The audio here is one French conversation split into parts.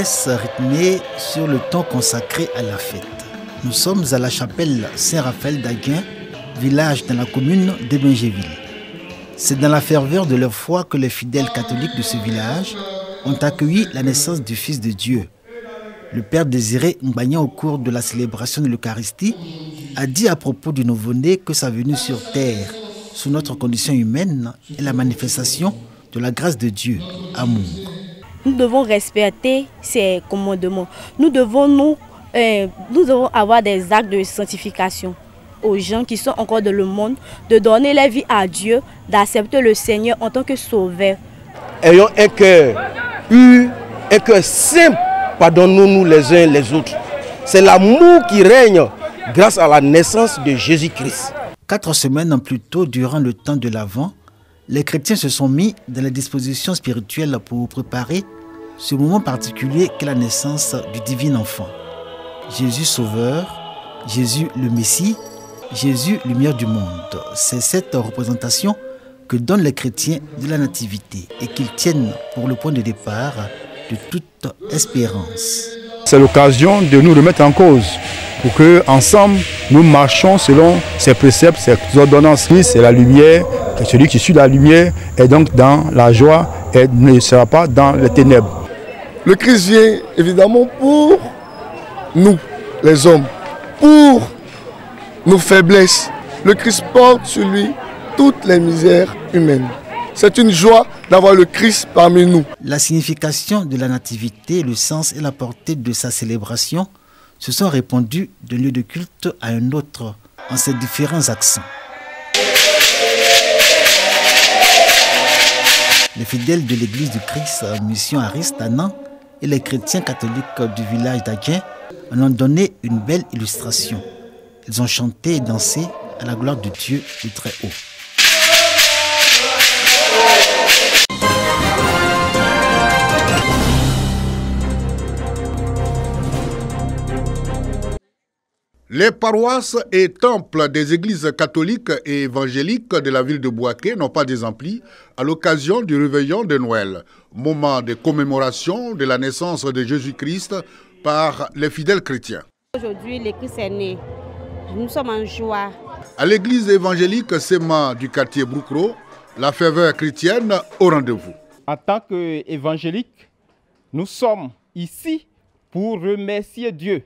messe rythmée sur le temps consacré à la fête. Nous sommes à la chapelle Saint-Raphaël d'Aguin, village dans la commune d'Ébingéville. C'est dans la ferveur de leur foi que les fidèles catholiques de ce village ont accueilli la naissance du Fils de Dieu. Le Père Désiré Mbagnan, au cours de la célébration de l'Eucharistie, a dit à propos du nouveau-né que sa venue sur terre, sous notre condition humaine, est la manifestation de la grâce de Dieu, amour. Nous devons respecter ces commandements. Nous devons avoir des actes de sanctification aux gens qui sont encore dans le monde, de donner la vie à Dieu, d'accepter le Seigneur en tant que sauveur. Ayons un cœur pur, un cœur simple, pardonnons-nous les uns les autres. C'est l'amour qui règne grâce à la naissance de Jésus-Christ. 4 semaines plus tôt, durant le temps de l'Avent, les chrétiens se sont mis dans les dispositions spirituelles pour préparer ce moment particulier qu'est la naissance du divin enfant. Jésus Sauveur, Jésus le Messie, Jésus lumière du monde. C'est cette représentation que donnent les chrétiens de la nativité et qu'ils tiennent pour le point de départ de toute espérance. C'est l'occasion de nous remettre en cause pour que ensemble nous marchons selon ses préceptes, ses ordonnances. C'est la lumière, et celui qui suit la lumière est donc dans la joie et ne sera pas dans les ténèbres. Le Christ vient évidemment pour nous, les hommes, pour nos faiblesses. Le Christ porte sur lui toutes les misères humaines. C'est une joie d'avoir le Christ parmi nous. La signification de la nativité, le sens et la portée de sa célébration se sont répandus d'un lieu de culte à un autre en ses différents accents. Les fidèles de l'église du Christ Mission Ariste à Nantes et les chrétiens catholiques du village d'Aguin en ont donné une belle illustration. Ils ont chanté et dansé à la gloire de Dieu du Très-Haut. Les paroisses et temples des églises catholiques et évangéliques de la ville de Bouaké n'ont pas désempli à l'occasion du réveillon de Noël, moment de commémoration de la naissance de Jésus-Christ par les fidèles chrétiens. Aujourd'hui, le Christ est né. Nous sommes en joie. À l'église évangélique Séma du quartier Broukro, la ferveur chrétienne au rendez-vous. En tant qu'évangéliques, nous sommes ici pour remercier Dieu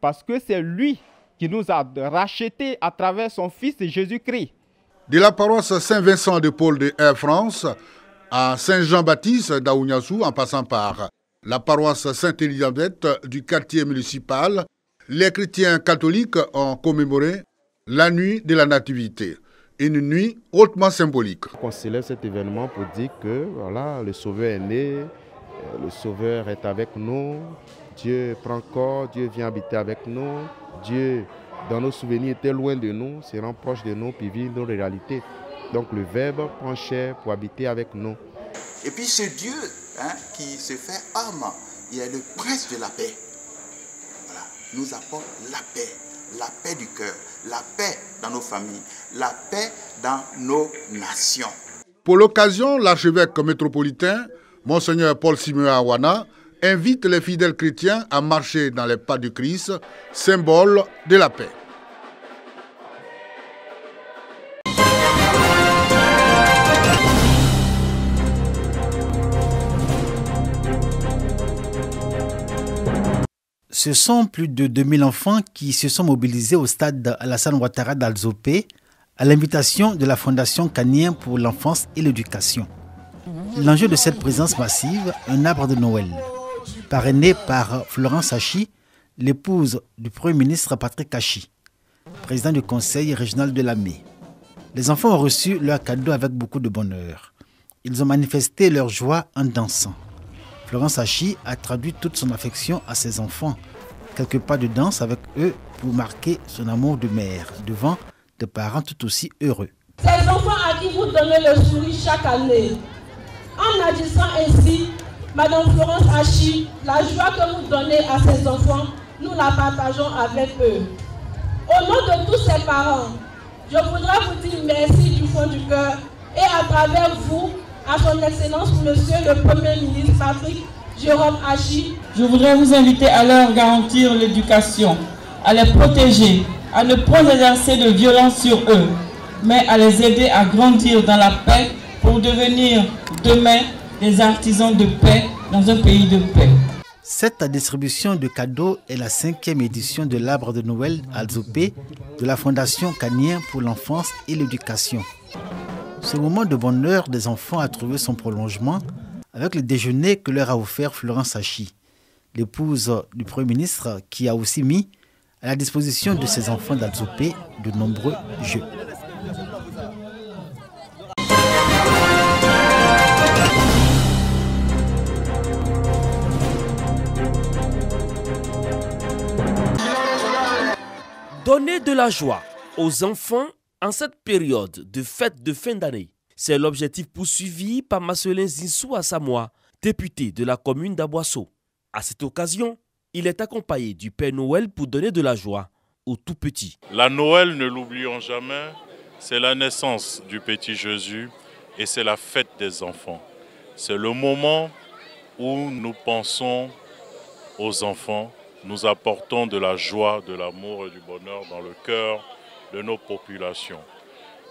parce que c'est lui qui nous a rachetés à travers son Fils Jésus-Christ. De la paroisse Saint-Vincent de Paul de Air France à Saint-Jean-Baptiste d'Aouniassou, en passant par la paroisse Sainte-Élisabeth du quartier municipal, les chrétiens catholiques ont commémoré la nuit de la Nativité, une nuit hautement symbolique. On célèbre cet événement pour dire que voilà, le Sauveur est né, le Sauveur est avec nous, Dieu prend corps, Dieu vient habiter avec nous, Dieu, dans nos souvenirs, était loin de nous, se rend proche de nous, puis vit nos réalités. Donc le Verbe prend chair pour habiter avec nous. Et puis ce Dieu qui se fait homme, il est le prince de la paix. Voilà, nous apporte la paix du cœur, la paix dans nos familles, la paix dans nos nations. Pour l'occasion, l'archevêque métropolitain, Monseigneur Paul Simeon Awana, invite les fidèles chrétiens à marcher dans les pas du Christ, symbole de la paix. Ce sont plus de 2000 enfants qui se sont mobilisés au stade Alassane Ouattara d'Alzopé à l'invitation de la Fondation Canien pour l'enfance et l'éducation. L'enjeu de cette présence massive, un arbre de Noël, parrainé par Florence Hachi, l'épouse du Premier ministre Patrick Hachi, président du conseil régional de l'AME. Les enfants ont reçu leur cadeau avec beaucoup de bonheur. Ils ont manifesté leur joie en dansant. Florence Hachi a traduit toute son affection à ses enfants. Quelques pas de danse avec eux pour marquer son amour de mère devant des parents tout aussi heureux. Ces enfants à qui vous donnez le sourire chaque année. En agissant ainsi, Madame Florence Hachi, la joie que vous donnez à ces enfants, nous la partageons avec eux. Au nom de tous ces parents, je voudrais vous dire merci du fond du cœur et à travers vous, à son Excellence Monsieur le Premier ministre Patrick Jérôme Hachi, Je voudrais vous inviter à leur garantir l'éducation, à les protéger, à ne pas exercer de violence sur eux, mais à les aider à grandir dans la paix pour devenir demain des artisans de paix dans un pays de paix. Cette distribution de cadeaux est la 5e édition de l'arbre de Noël Alzopé de la Fondation Canien pour l'enfance et l'éducation. Ce moment de bonheur des enfants a trouvé son prolongement avec le déjeuner que leur a offert Florence Hachi, l'épouse du Premier ministre, qui a aussi mis à la disposition de ses enfants d'Alzopé de nombreux jeux. Donner de la joie aux enfants en cette période de fête de fin d'année, c'est l'objectif poursuivi par Marcelin Zinsou Asamoah, député de la commune d'Aboisseau. À cette occasion, il est accompagné du Père Noël pour donner de la joie aux tout petits. La Noël, ne l'oublions jamais, c'est la naissance du petit Jésus et c'est la fête des enfants. C'est le moment où nous pensons aux enfants. Nous apportons de la joie, de l'amour et du bonheur dans le cœur de nos populations.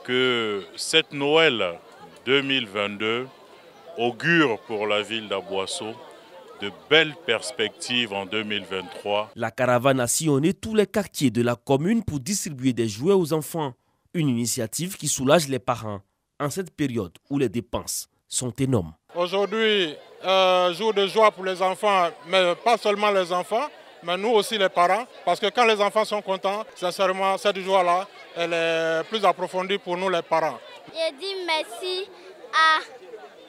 Que cette Noël 2022 augure pour la ville d'Aboisseau de belles perspectives en 2023. La caravane a sillonné tous les quartiers de la commune pour distribuer des jouets aux enfants. Une initiative qui soulage les parents en cette période où les dépenses sont énormes. Aujourd'hui, jour de joie pour les enfants, mais pas seulement les enfants, mais nous aussi les parents, parce que quand les enfants sont contents, sincèrement, cette joie-là, elle est plus approfondie pour nous les parents. Je dis merci à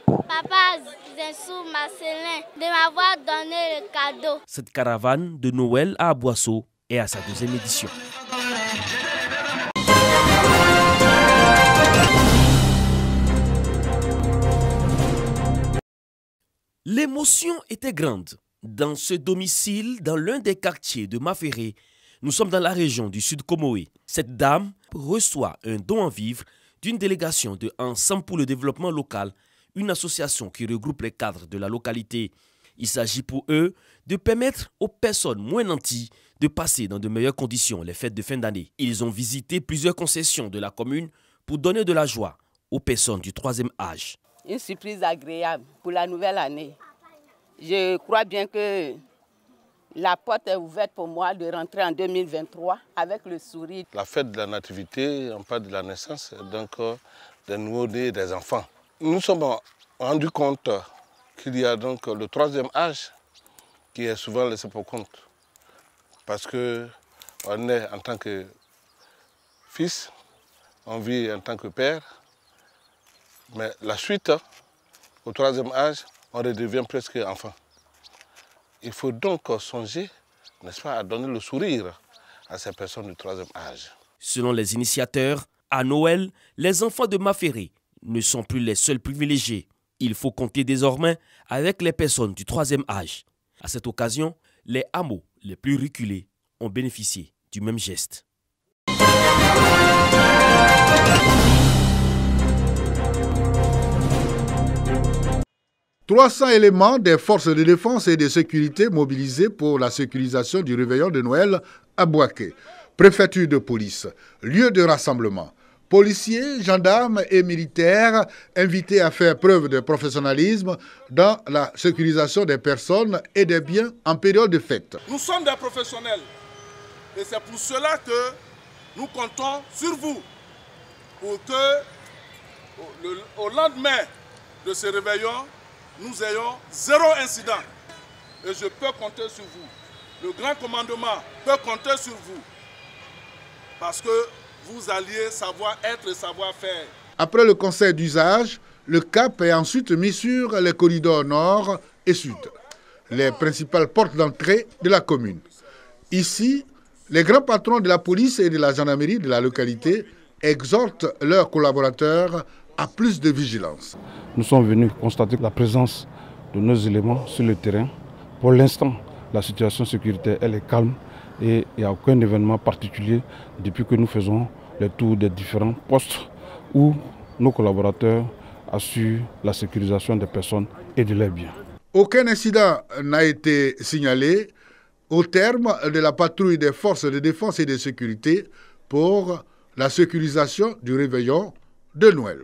Papa Zinsou Marcelin de m'avoir donné le cadeau. Cette caravane de Noël à Aboisseau est à sa 2e édition. L'émotion était grande. Dans ce domicile, dans l'un des quartiers de Maféré, nous sommes dans la région du Sud Comoé. Cette dame reçoit un don en vivres d'une délégation de Ensemble pour le développement local, une association qui regroupe les cadres de la localité. Il s'agit pour eux de permettre aux personnes moins nanties de passer dans de meilleures conditions les fêtes de fin d'année. Ils ont visité plusieurs concessions de la commune pour donner de la joie aux personnes du 3e âge. Une surprise agréable pour la nouvelle année. Je crois bien que la porte est ouverte pour moi de rentrer en 2023 avec le sourire. La fête de la nativité, on parle de la naissance, donc des nouveaux-nés, des enfants. Nous nous sommes rendus compte qu'il y a donc le 3e âge qui est souvent laissé pour compte. Parce qu'on est en tant que fils, on vit en tant que père, mais la suite, au 3e âge, on redevient presque enfant. Il faut donc songer, n'est-ce pas, à donner le sourire à ces personnes du 3e âge. Selon les initiateurs, à Noël, les enfants de Maféré ne sont plus les seuls privilégiés. Il faut compter désormais avec les personnes du 3e âge. À cette occasion, les hameaux les plus reculés ont bénéficié du même geste. 300 éléments des forces de défense et de sécurité mobilisés pour la sécurisation du réveillon de Noël à Bouaké. Préfecture de police, lieu de rassemblement. Policiers, gendarmes et militaires invités à faire preuve de professionnalisme dans la sécurisation des personnes et des biens en période de fête. Nous sommes des professionnels et c'est pour cela que nous comptons sur vous pour que au lendemain de ce réveillon, nous ayons 0 incident. Et je peux compter sur vous. Le grand commandement peut compter sur vous. Parce que vous alliez savoir être et savoir faire. Après le conseil d'usage, le cap est ensuite mis sur les corridors nord et sud, les principales portes d'entrée de la commune. Ici, les grands patrons de la police et de la gendarmerie de la localité exhortent leurs collaborateurs à plus de vigilance. Nous sommes venus constater la présence de nos éléments sur le terrain. Pour l'instant, la situation sécuritaire elle est calme et il n'y a aucun événement particulier depuis que nous faisons le tour des différents postes où nos collaborateurs assurent la sécurisation des personnes et de leurs biens. Aucun incident n'a été signalé au terme de la patrouille des forces de défense et de sécurité pour la sécurisation du réveillon de Noël.